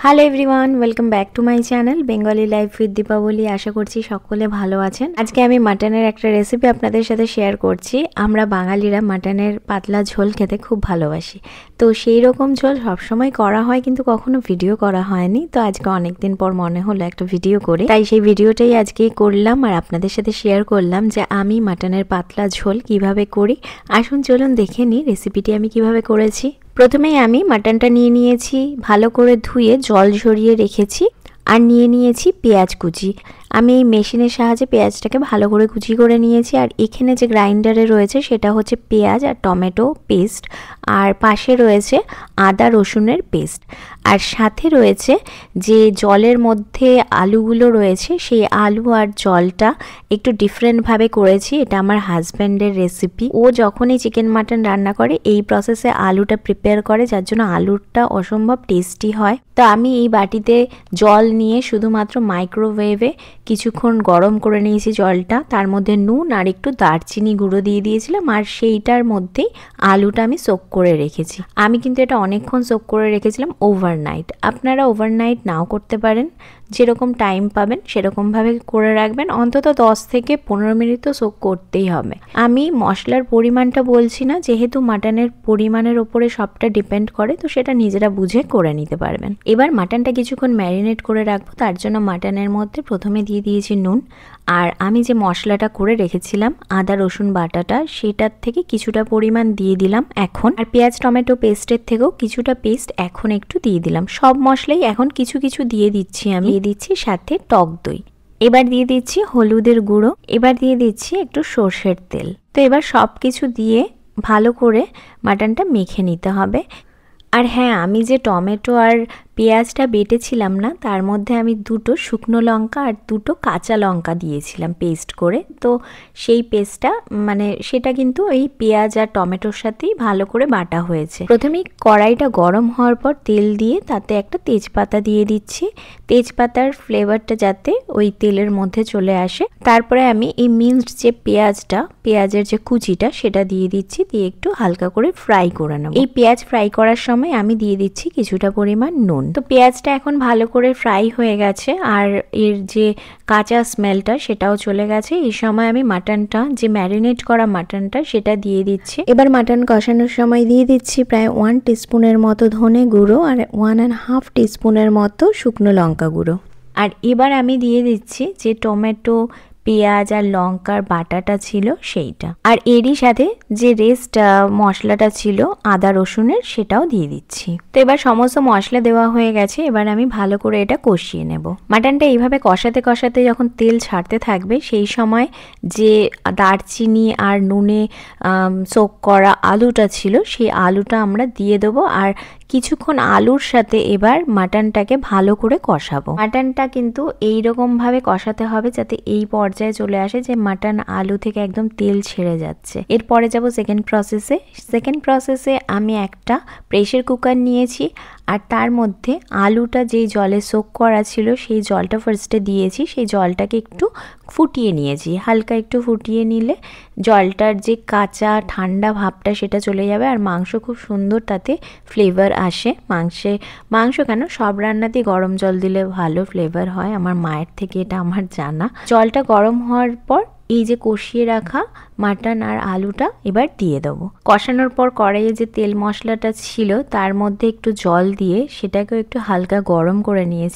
Hello everyone, welcome back to my channel Bengali life with Deepavali. আশা করছি সকলে ভালো আছেন। আজকে আমি মাটনের একটা রেসিপি আপনাদের সাথে শেয়ার করছি। আমরা বাঙালিরা মাটনের পাতলা ঝোল খেতে খুব ভালোবাসি, তো সেই রকম ঝোল সবসময় করা হয় কিন্তু কখনো ভিডিও করা হয়নি। তো আজকে অনেকদিন পর মনে হলো একটা ভিডিও করে, তাই সেই ভিডিওটাই আজকে করলাম আর আপনাদের সাথে শেয়ার করলাম যে আমি মাটনের পাতলা ঝোল কিভাবে করি। আসুন চলুন দেখে নিই রেসিপিটি আমি কিভাবে করেছি। প্রথমেই আমি মাটনটা নিয়ে নিয়েছি, ভালো করে ধুয়ে জল ঝরিয়ে রেখেছি আর নিয়ে নিয়েছি পেঁয়াজ কুচি। আমি এই মেশিনের সাহায্যে পেঁয়াজটাকে ভালো করে কুচি করে নিয়েছি। আর এখানে যে গ্রাইন্ডারে রয়েছে সেটা হচ্ছে পেঁয়াজ আর টমেটো পেস্ট, আর পাশে রয়েছে আদা রসুনের পেস্ট, আর সাথে রয়েছে যে জলের মধ্যে আলুগুলো রয়েছে সেই আলু আর জলটা একটু ডিফারেন্টভাবে করেছি। এটা আমার হাজব্যান্ডের রেসিপি। ও যখনই চিকেন মাটন রান্না করে এই প্রসেসে আলুটা প্রিপেয়ার করে, যার জন্য আলুটা অসম্ভব টেস্টি হয়। তো আমি এই বাটিতে জল নিয়ে শুধুমাত্র মাইক্রোওয়েভে কিছুক্ষণ গরম করে নিয়েছি জলটা। তার মধ্যে নুন আর একটু দারচিনি গুঁড়ো দিয়ে দিয়েছিলাম, আর সেইটার মধ্যেই আলুটা আমি সোক করে রেখেছি। আমি কিন্তু এটা অনেকক্ষণ সোক করে রেখেছিলাম ওভারনাইট। আপনারা ওভারনাইট নাও করতে পারেন, যেরকম টাইম পাবেন সেরকমভাবে করে রাখবেন। অন্তত 10 থেকে 15 মিনিট তো সোক করতেই হবে। আমি মশলার পরিমাণটা বলছি না, যেহেতু মাটনের পরিমাণের ওপরে সবটা ডিপেন্ড করে, তো সেটা নিজেরা বুঝে করে নিতে পারবেন। এবার মাটনটা কিছুক্ষণ ম্যারিনেট করে রাখবো। তার জন্য মাটনের মধ্যে প্রথমে দিয়ে দিয়েছি নুন, আর আমি যে মশলাটা করে রেখেছিলাম আদা রসুন বাটাটা, সেটার থেকে কিছুটা পরিমাণ দিয়ে দিলাম এখন। আর পেঁয়াজ টমেটো পেস্টের থেকেও কিছুটা পেস্ট এখন একটু দিয়ে দিলাম। সব মশলাই এখন কিছু কিছু দিয়ে দিচ্ছি। আমি দিয়ে দিচ্ছি সাথে টক দই। এবার দিয়ে দিচ্ছি হলুদের গুঁড়ো, এবার দিয়ে দিচ্ছি একটু সর্ষের তেল। তো এবার সব কিছু দিয়ে ভালো করে মাটনটা মেখে নিতে হবে। আর হ্যাঁ, আমি যে টমেটো আর পেঁয়াজটা বেটেছিলাম না, তার মধ্যে আমি দুটো শুকনো লঙ্কা আর দুটো কাঁচা লঙ্কা দিয়েছিলাম পেস্ট করে। তো সেই পেস্টটা সেটা কিন্তু এই পেঁয়াজ আর টমেটোর সাথেই ভালো করে বাটা হয়েছে। প্রথমেই কড়াইটা গরম হওয়ার পর তেল দিয়ে তাতে একটা তেজপাতা দিয়ে দিচ্ছি, তেজপাতার ফ্লেভারটা যাতে ওই তেলের মধ্যে চলে আসে। তারপরে আমি এই মিক্সড যে পেঁয়াজের যে কুচিটা সেটা দিয়ে দিচ্ছি, দিয়ে একটু হালকা করে ফ্রাই করে নেব। এই পেঁয়াজ ফ্রাই করার সময় আমি দিয়ে দিচ্ছি কিছুটা পরিমাণ নুন। তো পেঁয়াজটা এখন ভালো করে ফ্রাই হয়ে গেছে আর এর যে কাঁচা স্মেলটা সেটাও চলে গেছে। এই সময় আমি মাটনটা, যে ম্যারিনেট করা মাটনটা, সেটা দিয়ে দিচ্ছি। এবার মাটন কষানোর সময় দিয়ে দিচ্ছি প্রায় 1 টিস্পুনের মতো ধনে গুঁড়ো আর 1.5 টিস্পুনের মতো শুকনো লঙ্কা গুঁড়ো। আর এবার আমি দিয়ে দিচ্ছি যে টমেটো পেঁয়াজ আর লঙ্কার বাটাটা ছিল সেইটা, আর এরই সাথে যে রেস্ট মশলাটা ছিল আদা রসুনের সেটাও দিয়ে দিচ্ছি। তো এবার সমস্ত মশলা দেওয়া হয়ে গেছে। এবার আমি ভালো করে এটা কষিয়ে নেব। মাটনটা এইভাবে কষাতে কষাতে যখন তেল ছাড়তে থাকবে, সেই সময় যে দারচিনি আর নুনে সোক করা আলুটা ছিল সেই আলুটা আমরা দিয়ে দেবো। আর কিছুক্ষণ আলুর সাথে এবার মাটনটাকে ভালো করে কষাবো। মাটনটা কিন্তু এইরকমভাবে কষাতে হবে যাতে এই পর্যায়ে চলে আসে যে মাটন আলু থেকে একদম তেল ছেড়ে যাচ্ছে। এরপরে যাব সেকেন্ড প্রসেসে আমি একটা প্রেসার কুকার নিয়েছি, আর তার মধ্যে আলুটা যেই জলে সোক করা ছিল সেই জলটা ফার্স্টে দিয়েছি। সেই জলটাকে একটু ফুটিয়ে নিয়েছি। হালকা একটু ফুটিয়ে নিলে জলটার যে কাঁচা ঠান্ডা ভাবটা সেটা চলে যাবে, আর মাংস খুব সুন্দর তাতে ফ্লেভার আসে। মাংস কেন, সব রান্নাতেই গরম জল দিলে ভালো ফ্লেভার হয়, আমার মায়ের থেকে এটা আমার জানা। জলটা গরম হওয়ার পর এই যে কষিয়ে রাখা মাটন আর আলুটা এবার দিয়ে দেবো। কষানোর পর কড়াইয়ে যে তেল মশলাটা ছিল তার মধ্যে একটু জল দিয়ে সেটাকেও একটু হালকা গরম করে নিয়ে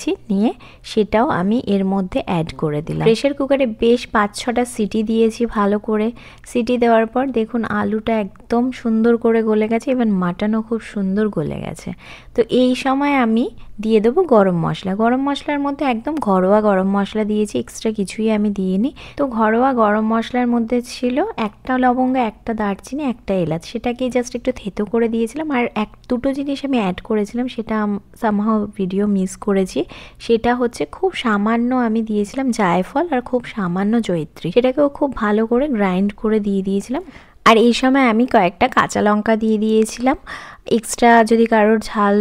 সেটাও আমি এর মধ্যে অ্যাড করে দিলাম। প্রেসার কুকারে বেশ 5-6টা সিটি দিয়েছি। ভালো করে সিটি দেওয়ার পর দেখুন আলুটা একদম সুন্দর করে গলে গেছে, এবার মাটনও খুব সুন্দর গলে গেছে। তো এই সময় আমি দিয়ে দেবো গরম মশলা। গরম মশলার মধ্যে একদম ঘরোয়া গরম মশলা দিয়েছি, এক্সট্রা কিছুই আমি দিইনি। তো ঘরোয়া গরম মশলার মধ্যে ছিল একটা লবঙ্গ, একটা দারচিনি, একটা এলাচ, সেটাকে জাস্ট একটু থেতো করে দিয়েছিলাম। আর দুটো জিনিস আমি অ্যাড করেছিলাম, সেটা সামহাও ভিডিও মিস করেছি। সেটা হচ্ছে খুব সামান্য আমি দিয়েছিলাম জায়ফল আর খুব সামান্য জয়িত্রী, সেটাকেও খুব ভালো করে গ্রাইন্ড করে দিয়ে দিয়েছিলাম। আর এই সময় আমি কয়েকটা কাঁচা লঙ্কা দিয়ে দিয়েছিলাম। এক্সট্রা যদি কারোর ঝাল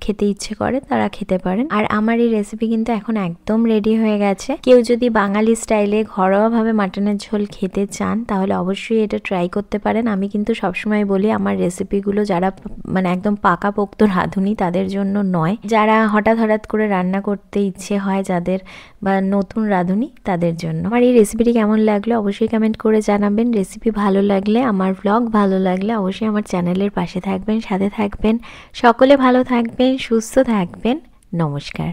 খেতে ইচ্ছে করে তারা খেতে পারেন। আর আমার এই রেসিপি কিন্তু এখন একদম রেডি হয়ে গেছে। কেউ যদি বাঙালি স্টাইলে ঘরোয়াভাবে মাটনের ঝোল খেতে চান তাহলে অবশ্যই এটা ট্রাই করতে পারেন। আমি কিন্তু সবসময় বলি আমার রেসিপিগুলো যারা মানে একদম পাকাপোক্ত রাঁধুনি তাদের জন্য নয়, যারা হঠাৎ করে রান্না করতে ইচ্ছে হয় যাদের বা নতুন রাঁধুনি তাদের জন্য। আমার এই রেসিপিটি কেমন লাগলো অবশ্যই কমেন্ট করে জানাবেন। রেসিপি ভালো লাগলে, আমার ব্লগ ভালো লাগলে অবশ্যই আমার চ্যানেলের পাশে থাকবেন, সাথে থাকবেন। সকলে ভালো থাকবেন, সুস্থ থাকবেন। নমস্কার।